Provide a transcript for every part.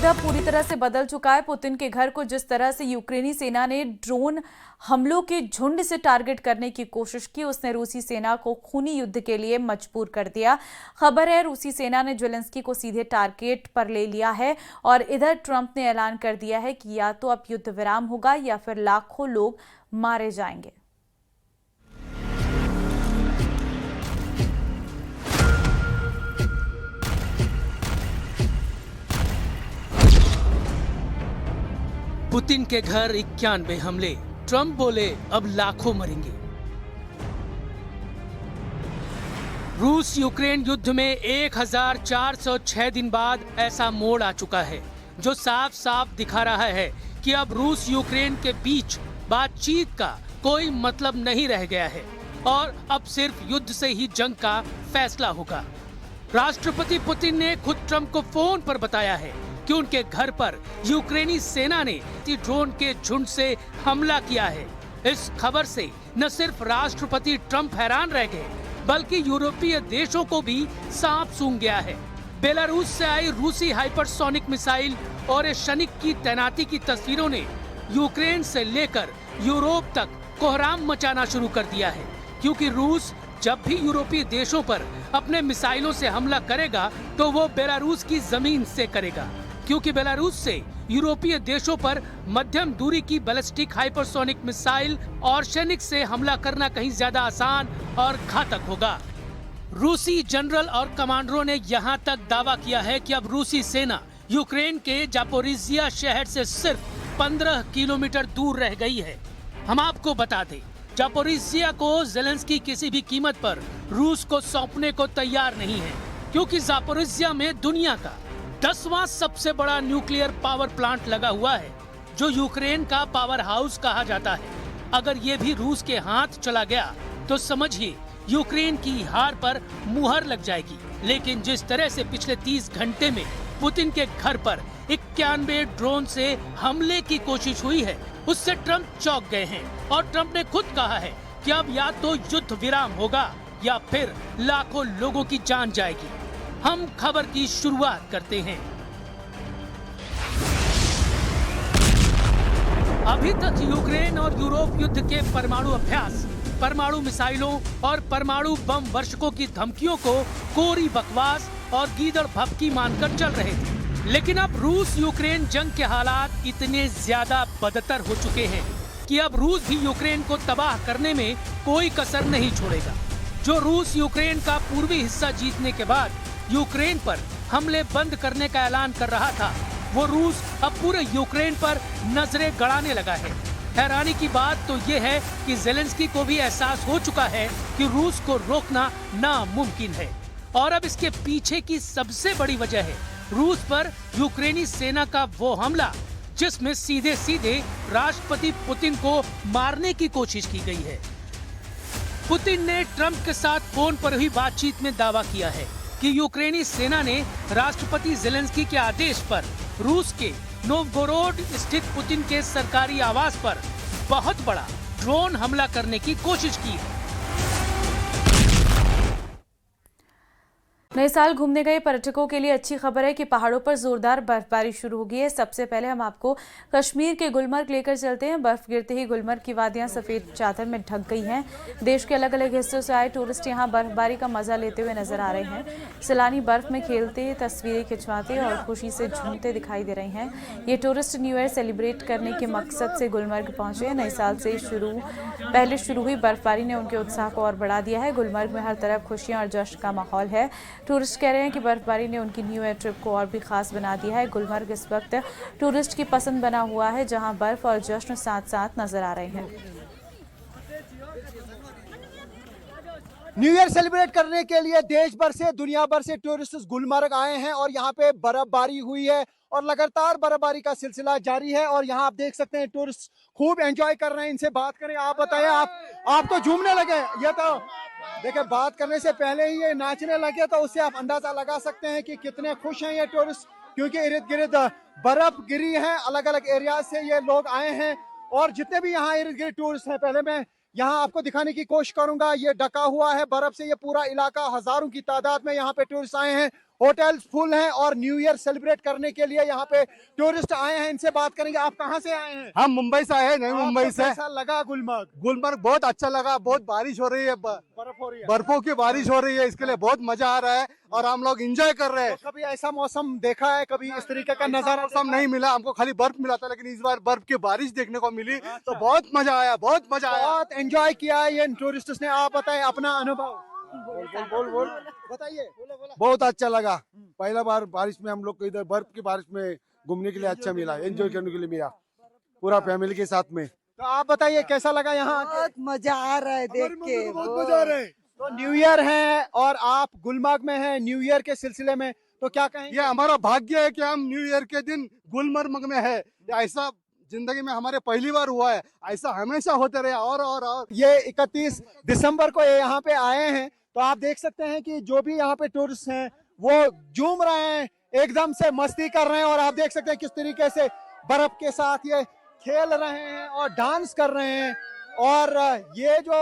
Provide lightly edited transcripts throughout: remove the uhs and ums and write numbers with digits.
मुद्दा पूरी तरह से बदल चुका है। पुतिन के घर को जिस तरह से यूक्रेनी सेना ने ड्रोन हमलों के झुंड से टारगेट करने की कोशिश की, उसने रूसी सेना को खूनी युद्ध के लिए मजबूर कर दिया। खबर है रूसी सेना ने ज़ेलेंस्की को सीधे टारगेट पर ले लिया है और इधर ट्रंप ने ऐलान कर दिया है कि या तो अब युद्ध विराम होगा या फिर लाखों लोग मारे जाएंगे। पुतिन के घर 91 हमले, ट्रंप बोले अब लाखों मरेंगे। रूस यूक्रेन युद्ध में 1406 दिन बाद ऐसा मोड़ आ चुका है जो साफ साफ दिखा रहा है कि अब रूस यूक्रेन के बीच बातचीत का कोई मतलब नहीं रह गया है और अब सिर्फ युद्ध से ही जंग का फैसला होगा। राष्ट्रपति पुतिन ने खुद ट्रंप को फोन पर बताया है कि उनके घर पर यूक्रेनी सेना ने ड्रोन के झुंड से हमला किया है। इस खबर से न सिर्फ राष्ट्रपति ट्रंप हैरान रह गए बल्कि यूरोपीय देशों को भी सांप सूंघ गया है। बेलारूस से आई रूसी हाइपरसोनिक मिसाइल और शनिक की तैनाती की तस्वीरों ने यूक्रेन से लेकर यूरोप तक कोहराम मचाना शुरू कर दिया है, क्योंकि रूस जब भी यूरोपीय देशों पर अपने मिसाइलों से हमला करेगा तो वो बेलारूस की जमीन से करेगा, क्योंकि बेलारूस से यूरोपीय देशों पर मध्यम दूरी की बैलिस्टिक हाइपरसोनिक मिसाइल और शनिक से हमला करना कहीं ज्यादा आसान और घातक होगा। रूसी जनरल और कमांडरों ने यहां तक दावा किया है कि अब रूसी सेना यूक्रेन के जापोरिजिया शहर से सिर्फ 15 किलोमीटर दूर रह गई है। हम आपको बता दें, जापोरिजिया को ज़ेलेंस्की किसी भी कीमत पर रूस को सौंपने को तैयार नहीं है, क्योंकि जापोरिजिया में दुनिया का 10वां सबसे बड़ा न्यूक्लियर पावर प्लांट लगा हुआ है, जो यूक्रेन का पावर हाउस कहा जाता है। अगर ये भी रूस के हाथ चला गया तो समझिए यूक्रेन की हार पर मुहर लग जाएगी। लेकिन जिस तरह से पिछले 30 घंटे में पुतिन के घर पर 91 ड्रोन से हमले की कोशिश हुई है, उससे ट्रंप चौंक गए हैं और ट्रंप ने खुद कहा है कि अब या तो युद्ध विराम होगा या फिर लाखों लोगों की जान जाएगी। हम खबर की शुरुआत करते हैं। अभी तक यूक्रेन और यूरोप युद्ध के परमाणु अभ्यास, परमाणु मिसाइलों और परमाणु बम वर्षकों की धमकियों को कोरी बकवास और गीदड़ भभकी मानकर चल रहे थे। लेकिन अब रूस यूक्रेन जंग के हालात इतने ज्यादा बदतर हो चुके हैं कि अब रूस भी यूक्रेन को तबाह करने में कोई कसर नहीं छोड़ेगा। जो रूस यूक्रेन का पूर्वी हिस्सा जीतने के बाद यूक्रेन पर हमले बंद करने का ऐलान कर रहा था, वो रूस अब पूरे यूक्रेन पर नजरें गड़ाने लगा है। हैरानी की बात तो ये है कि ज़ेलेंस्की को भी एहसास हो चुका है कि रूस को रोकना नामुमकिन है और अब इसके पीछे की सबसे बड़ी वजह है रूस पर यूक्रेनी सेना का वो हमला, जिसमें सीधे सीधे राष्ट्रपति पुतिन को मारने की कोशिश की गई है। पुतिन ने ट्रंप के साथ फोन पर हुई बातचीत में दावा किया है कि यूक्रेनी सेना ने राष्ट्रपति ज़ेलेंस्की के आदेश पर रूस के नोवगोरोड स्थित पुतिन के सरकारी आवास पर बहुत बड़ा ड्रोन हमला करने की कोशिश की है। नए साल घूमने गए पर्यटकों के लिए अच्छी खबर है कि पहाड़ों पर जोरदार बर्फबारी शुरू हो गई है। सबसे पहले हम आपको कश्मीर के गुलमर्ग लेकर चलते हैं। बर्फ गिरते ही गुलमर्ग की वादियां सफेद चादर में ढक गई हैं। देश के अलग अलग हिस्सों से आए टूरिस्ट यहां बर्फबारी का मजा लेते हुए नजर आ रहे हैं। सैलानी बर्फ में खेलते, तस्वीरें खिंचवाते और खुशी से झूमते दिखाई दे रहे हैं। ये टूरिस्ट न्यू ईयर सेलिब्रेट करने के मकसद से गुलमर्ग पहुंचे। नए साल से पहले शुरू हुई बर्फबारी ने उनके उत्साह को और बढ़ा दिया है। गुलमर्ग में हर तरफ खुशियां और जश्न का माहौल है। टूरिस्ट कह रहे हैं कि बर्फबारी ने उनकी न्यू ईयर ट्रिप को और भी खास बना दिया है। गुलमर्ग इस वक्त टूरिस्ट की पसंद बना हुआ है, जहां बर्फ और जश्न साथ साथ नजर आ रहे हैं। न्यू ईयर सेलिब्रेट करने के लिए देश भर से, दुनिया भर से टूरिस्ट गुलमर्ग आए हैं और यहाँ पे बर्फबारी हुई है और लगातार बर्फबारी का सिलसिला जारी है और यहाँ आप देख सकते हैं टूरिस्ट खूब एंजॉय कर रहे हैं। इनसे बात करें, आप बताएं, आप तो झूमने लगे। ये तो देखिए, बात करने से पहले ही ये नाचने लगे, तो उससे आप अंदाजा लगा सकते हैं कि कितने खुश हैं ये टूरिस्ट, क्योंकि इर्द गिर्द बर्फ गिरी है। अलग अलग एरिया से ये लोग आए हैं और जितने भी यहाँ इर्द गिर्द टूरिस्ट हैं, पहले मैं यहाँ आपको दिखाने की कोशिश करूंगा। ये ढका हुआ है बर्फ से ये पूरा इलाका, हजारों की तादाद में यहाँ पे टूरिस्ट आए हैं होटल्स फुल हैं और न्यू ईयर सेलिब्रेट करने के लिए यहाँ पे टूरिस्ट आए हैं। इनसे बात करेंगे। आप कहाँ से आए हैं? हम मुंबई से आए हैं, नई मुंबई से। कैसा लगा गुलमर्ग? गुलमर्ग बहुत अच्छा लगा, बहुत बारिश हो रही है, बर्फ हो रही है, बर्फों की बारिश हो रही है, इसके लिए बहुत मजा आ रहा है और हम लोग एंजॉय कर रहे हैं। तो कभी ऐसा मौसम देखा है? कभी इस तरीके का नजारा मौसम नहीं मिला हमको, खाली बर्फ मिला था, लेकिन इस बार बर्फ की बारिश देखने को मिली तो बहुत मजा आया, बहुत मजा आया, बहुत एंजॉय किया है ये टूरिस्ट ने। आप बताएं अपना अनुभव। बोल बताइए। बहुत अच्छा लगा। पहला बार बारिश में हम लोग को इधर बर्फ की बारिश में घूमने के लिए अच्छा मिला, एंजॉय करने के लिए मिला पूरा फैमिली के साथ में। तो आप बताइए कैसा लगा यहाँ? बहुत मजा आ रहा है देख के। बहुत मजा आ रहा है। तो न्यू ईयर है और आप गुलमर्ग में हैं न्यू ईयर के सिलसिले में, तो क्या कहेंगे? ये हमारा भाग्य है कि हम न्यू ईयर के दिन गुलमर्ग में है। ऐसा जिंदगी में हमारे पहली बार हुआ है, ऐसा हमेशा होते रहे। और ये 31 दिसंबर को ये यहाँ पे आए हैं, तो आप देख सकते हैं कि जो भी यहाँ पे टूरिस्ट हैं वो झूम रहे हैं, एकदम से मस्ती कर रहे हैं। और आप देख सकते हैं किस तरीके से बर्फ के साथ ये खेल रहे हैं और डांस कर रहे हैं। और ये जो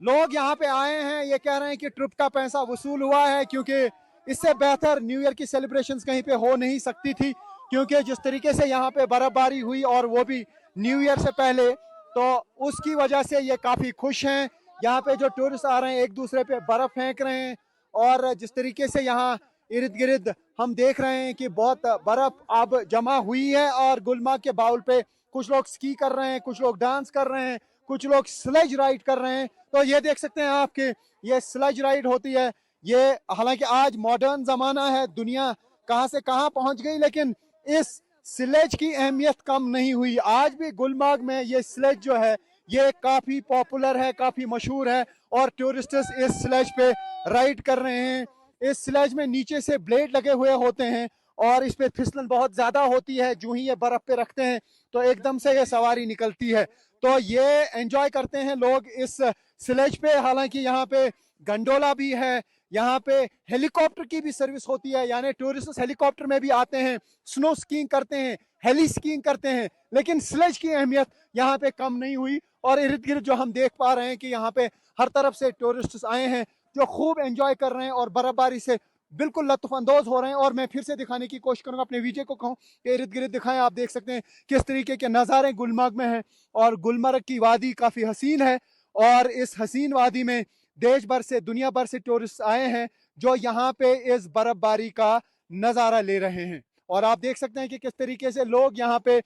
लोग यहाँ पे आए हैं ये कह रहे हैं कि ट्रिप का पैसा वसूल हुआ है, क्योंकि इससे बेहतर न्यू ईयर की सेलिब्रेशंस कहीं पे हो नहीं सकती थी। क्योंकि जिस तरीके से यहाँ पे बर्फबारी हुई और वो भी न्यू ईयर से पहले, तो उसकी वजह से ये काफी खुश हैं। यहाँ पे जो टूरिस्ट आ रहे हैं एक दूसरे पे बर्फ फेंक रहे हैं और जिस तरीके से यहाँ इर्द गिर्द हम देख रहे हैं कि बहुत बर्फ अब जमा हुई है। और गुलमर्ग के बाउल पे कुछ लोग स्की कर रहे हैं, कुछ लोग डांस कर रहे हैं, कुछ लोग स्लेज राइड कर रहे हैं। तो ये देख सकते हैं आप कि ये स्लेज राइड होती है। ये हालांकि आज मॉडर्न जमाना है, दुनिया कहाँ से कहाँ पहुंच गई, लेकिन इस स्लेज की अहमियत कम नहीं हुई। आज भी गुलमर्ग में ये स्लेज जो है ये काफी पॉपुलर है, काफी मशहूर है और टूरिस्ट इस स्लेज पे राइड कर रहे हैं। इस स्लेज में नीचे से ब्लेड लगे हुए होते हैं और इस पे फिसलन बहुत ज्यादा होती है। जो ही ये बर्फ पे रखते हैं तो एकदम से ये सवारी निकलती है। तो ये एंजॉय करते हैं लोग इस स्लेज पे। हालांकि यहाँ पे गंडोला भी है, यहाँ पे हेलीकॉप्टर की भी सर्विस होती है, यानी टूरिस्ट हेलीकॉप्टर में भी आते हैं, स्नो स्कीइंग करते हैं, हेली स्कीइंग करते हैं। लेकिन स्लेज की अहमियत यहाँ पे कम नहीं हुई। और इर्द गिर्द जो हम देख पा रहे हैं कि यहाँ पे हर तरफ से टूरिस्ट आए हैं जो खूब एंजॉय कर रहे हैं और बर्फबारी से बिल्कुल लुत्फानंदोज हो रहे हैं। और मैं फिर से दिखाने की कोशिश करूंगा, अपने वीडियो को कहूँ कि इर्द गिर्द दिखाएं। आप देख सकते हैं किस तरीके के नज़ारे गुलमर्ग में हैं और गुलमर्ग की वादी काफ़ी हसीन है। और इस हसीन वादी में देश भर से, दुनिया भर से टूरिस्ट आए हैं जो यहाँ पे इस बर्फबारी का नज़ारा ले रहे हैं। और आप देख सकते हैं कि किस तरीके से लोग यहाँ पे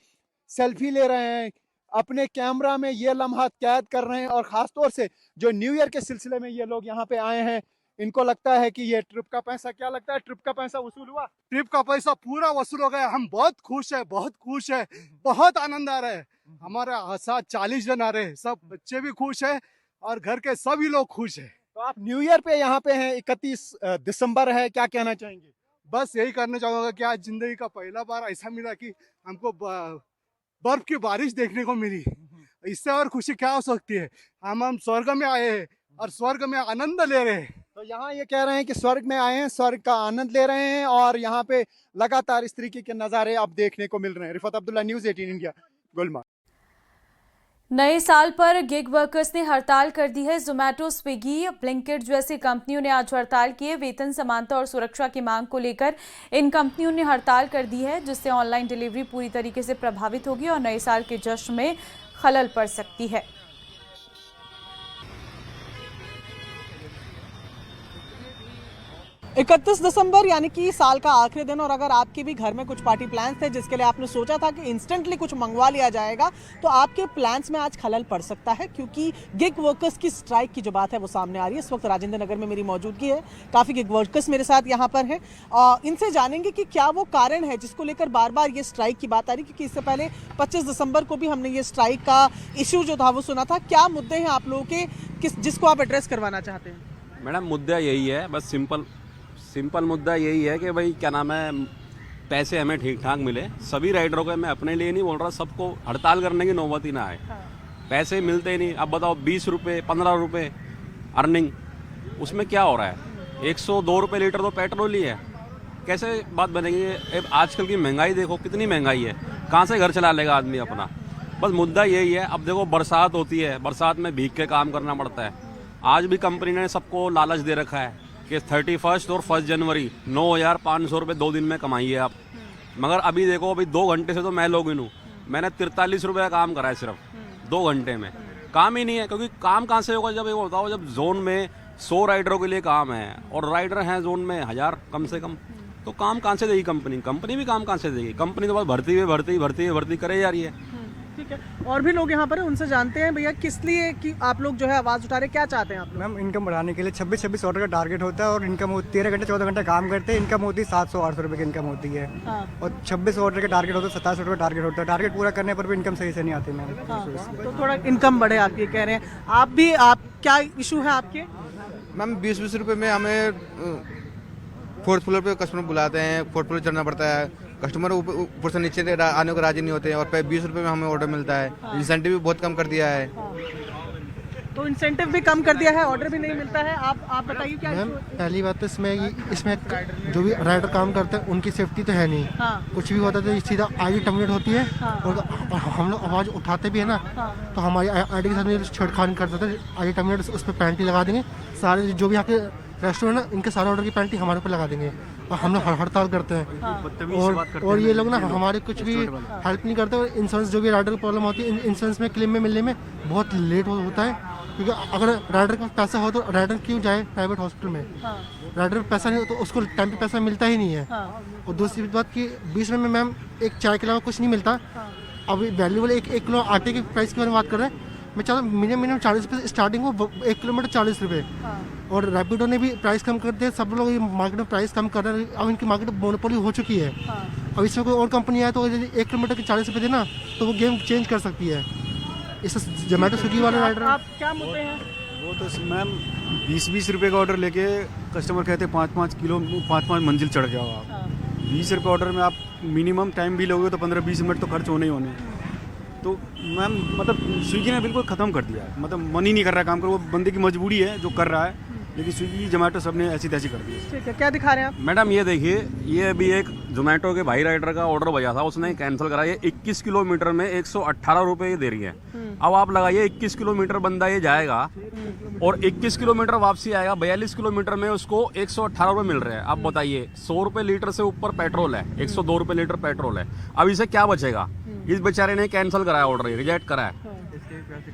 सेल्फी ले रहे हैं, अपने कैमरा में ये लम्हात कैद कर रहे हैं। और ख़ास तौर से जो न्यू ईयर के सिलसिले में ये लोग यहाँ पे आए हैं, इनको लगता है कि ये ट्रिप का पैसा, क्या लगता है ट्रिप का पैसा वसूल हुआ? ट्रिप का पैसा पूरा वसूल हो गया। हम बहुत खुश है, बहुत खुश है, बहुत आनंद आ रहा है। हमारे साथ 40 जन आ रहे हैं, सब बच्चे भी खुश है और घर के सभी लोग खुश है। तो आप न्यू ईयर पे यहाँ पे हैं, 31 दिसंबर है, क्या कहना चाहेंगे? बस यही करना चाहूंगा कि आज जिंदगी का पहला बार ऐसा मिला कि हमको बर्फ की बारिश देखने को मिली। इससे और खुशी क्या हो सकती है। हम स्वर्ग में आए हैं और स्वर्ग में आनंद ले रहे हैं। तो यहाँ ये कह रहे हैं कि स्वर्ग में आए हैं, स्वर्ग का आनंद ले रहे हैं और यहाँ पे लगातार इस तरीके के नज़ारे अब देखने को मिल रहे हैं। Rifat Abdullah, news 18 India, Gulmarg. नए साल पर गिग वर्कर्स ने हड़ताल कर दी है। जोमेटो, स्विगी, ब्लिंकिट जैसी कंपनियों ने आज हड़ताल की है। वेतन समानता और सुरक्षा की मांग को लेकर इन कंपनियों ने हड़ताल कर दी है, जिससे ऑनलाइन डिलीवरी पूरी तरीके से प्रभावित होगी और नए साल के जश्न में खलल पड़ सकती है। 31 दिसंबर यानी कि साल का आखिरी दिन, और अगर आपके भी घर में कुछ पार्टी प्लान्स थे जिसके लिए आपने सोचा था कि इंस्टेंटली कुछ मंगवा लिया जाएगा, तो आपके प्लान्स में आज खलल पड़ सकता है, क्योंकि गिग वर्कर्स की स्ट्राइक की जो बात है वो सामने आ रही है। इस वक्त राजेंद्र नगर में मेरी मौजूदगी है, काफ़ी गिग वर्कर्स मेरे साथ यहाँ पर हैं। इनसे जानेंगे कि क्या वो कारण है जिसको लेकर बार बार ये स्ट्राइक की बात आ रही है, क्योंकि इससे पहले 25 दिसंबर को भी हमने ये स्ट्राइक का इशू जो था वो सुना था। क्या मुद्दे हैं आप लोगों के जिसको आप एड्रेस करवाना चाहते हैं? मैडम, मुद्दा यही है, बस सिंपल मुद्दा यही है कि भाई क्या नाम है, पैसे हमें ठीक ठाक मिले। सभी राइडरों को, मैं अपने लिए नहीं बोल रहा, सबको हड़ताल करने की नौबत ही ना आए। पैसे मिलते ही नहीं। अब बताओ 20 रुपये 15 रुपये अर्निंग, उसमें क्या हो रहा है? 102 रुपये लीटर तो पेट्रोल ही है। कैसे बात बनेगी? आजकल की महंगाई देखो, कितनी महंगाई है, कहाँ से घर चला लेगा आदमी अपना? बस मुद्दा यही है। अब देखो बरसात होती है, बरसात में भीग के काम करना पड़ता है। आज भी कंपनी ने सबको लालच दे रखा है कि 31 और 1 जनवरी 9,500 रुपये 2 दिन में कमाइए आप। मगर अभी देखो, अभी 2 घंटे से तो मैं लॉगिन हूँ, मैंने 43 रुपये का काम करा है सिर्फ 2 घंटे में। काम ही नहीं है, क्योंकि काम कहाँ से होगा? जब ये बताओ, जब जोन में 100 राइडरों के लिए काम है और राइडर हैं जोन में 1000 कम से कम, तो काम कहाँ से देगी कंपनी? कंपनी भी काम कहाँ से देगी? कंपनी तो बस भर्ती करे जा रही है। ठीक है, और भी लोग यहाँ पर हैं, उनसे जानते हैं भैया किस लिए कि आप लोग जो है आवाज़ उठा रहे, क्या चाहते हैं आप लोग? मैम इनकम बढ़ाने के लिए 26 ऑर्डर का टारगेट होता है और इनकम 13 घंटे 14 घंटे काम करते हैं, इनकम होती है 700-800 रुपये की इनकम होती है। हाँ। और 26 ऑर्डर का टारगेट होता है, 27 ऑर्डर का टारगेट होता है। टारगेट पूरा करने पर भी इनकम सही से नहीं आती मैम। हाँ, तो थोड़ा इनकम बढ़े आप ये कह रहे हैं। आप क्या इशू है आपके? मैम 20 रुपए में हमें 4th फ्लोर पे कस्टमर बुलाते हैं, 4th फ्लोर चढ़ना पड़ता है, कस्टमर ऊपर से नीचे आने को राजी नहीं होते हैं और 20 रुपए में हमें ऑर्डर मिलता है। इंसेंटिव भी बहुत कम कर दिया है। तो इंसेंटिव भी कम कर दिया है, ऑर्डर भी नहीं मिलता है। आप बताइए क्या मैम issue है? पहली बात तो इसमें जो भी राइडर काम करते हैं उनकी सेफ्टी तो है नहीं। हाँ। कुछ भी होता है तो सीधा आईडी टर्मिनेट होती है। हाँ। और हम लोग आवाज़ उठाते भी है ना। हाँ। तो हमारी आईडी के साथ छेड़खानी कर देते हैं, आईडी टर्मिनेट, उस पर पेनल्टी लगा देंगे। सारे जो भी यहाँ के रेस्टोरेंट है इनके सारे ऑर्डर की पेनल्टी हमारे ऊपर लगा देंगे और हम लोग हड़ताल करते हैं। और ये लोग ना हमारे कुछ भी हेल्प नहीं करते। और इंश्योरेंस जो भी राइडर को प्रॉब्लम होती है, इंश्योरेंस में क्लेम में मिलने में बहुत लेट होता है, क्योंकि अगर राइडर के पास पैसा हो तो राइडर क्यों जाए प्राइवेट हॉस्पिटल में? राइडर पे पैसा नहीं हो तो उसको टाइम पे पैसा मिलता ही नहीं है। और दूसरी बात कि 20 रुपये में मैम एक चाय के अलावा कुछ नहीं मिलता। अभी वैल्यूबल 1 किलो आटे के प्राइस की बात कर रहे हैं, मैं चाहता हूँ मिनिमम 40 रुपये स्टार्टिंग हो, 1 किलोमीटर 40 रुपये। और रैपिडो ने भी प्राइस कम कर दिया, सब लोग मार्केट में प्राइस कम कर रहे हैं। अब इनकी मार्केट मोनोपोली हो चुकी है। अब इसमें कोई और कंपनी आए तो यदि 1 किलोमीटर के 40 रुपये देना तो वो गेम चेंज कर सकती है। इससे जोमेटो स्विगी वाले राइडर आप क्या मुद्दे हैं? वो तो मैम 20 रुपये का ऑर्डर लेके कस्टमर कहते हैं 5-5 किलो 5-5 मंजिल चढ़ गया आप। 20 रुपये ऑर्डर में आप मिनिमम टाइम भी लोगे तो 15-20 मिनट तो खर्च होने ही होने। तो मैम मतलब स्विगी ने बिल्कुल ख़त्म कर दिया है, मतलब मन ही नहीं कर रहा है काम कर। वो बंदे की मजबूरी है जो कर रहा है, लेकिन स्विगी जोमेटो सब ने ऐसी तैसी कर दी है। ठीक है, क्या दिखा रहे हैं आप? मैडम ये देखिए, ये अभी एक जोमेटो के भाई राइडर का ऑर्डर बजा था, उसने कैंसिल करा। ये 21 किलोमीटर में 118 रुपये दे रही है। अब आप लगाइए 21 किलोमीटर बंदा ये जाएगा और 21 किलोमीटर वापसी आएगा, 42 किलोमीटर में उसको 118 रुपये मिल रहे हैं। आप बताइए, 100 रुपये लीटर से ऊपर पेट्रोल है, 102 रुपये लीटर पेट्रोल है। अब इसे क्या बचेगा? इस बेचारे ने कैंसिल कराया ऑर्डर, रिजेक्ट करा है।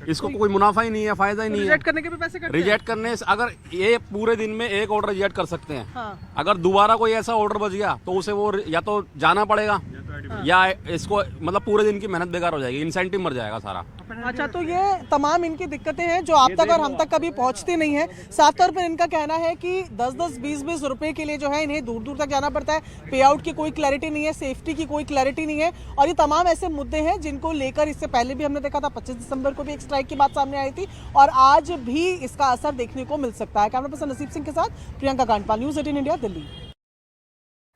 इसको कोई मुनाफा ही नहीं है, फायदा ही नहीं है। रिजेक्ट करने के भी पैसे कटते हैं? रिजेक्ट करने से अगर ये पूरे दिन में एक ऑर्डर रिजेक्ट कर सकते हैं। हाँ। अगर दोबारा कोई ऐसा ऑर्डर बच गया तो उसे वो या तो जाना पड़ेगा या इसको मतलब पूरे दिन की मेहनत बेकार हो जाएगी, इंसेंटिव मर जाएगा सारा। अच्छा, तो ये तमाम इनकी दिक्कतें हैं जो आप तक और हम तक कभी पहुंचती नहीं है। साफ तौर पर इनका कहना है कि 10-10, 20-20 रुपए के लिए जो है इन्हें दूर दूर तक जाना पड़ता है। पे आउट की कोई क्लैरिटी नहीं है, सेफ्टी की कोई क्लैरिटी नहीं है। और ये तमाम ऐसे मुद्दे हैं जिनको लेकर इससे पहले भी हमने देखा था, 25 दिसंबर को भी एक स्ट्राइक की बात सामने आई थी और आज भी इसका असर देखने को मिल सकता है। कैमरा पर्सन नसीब सिंह के साथ प्रियंका कांडपाल, न्यूज़ 18 इंडिया, दिल्ली।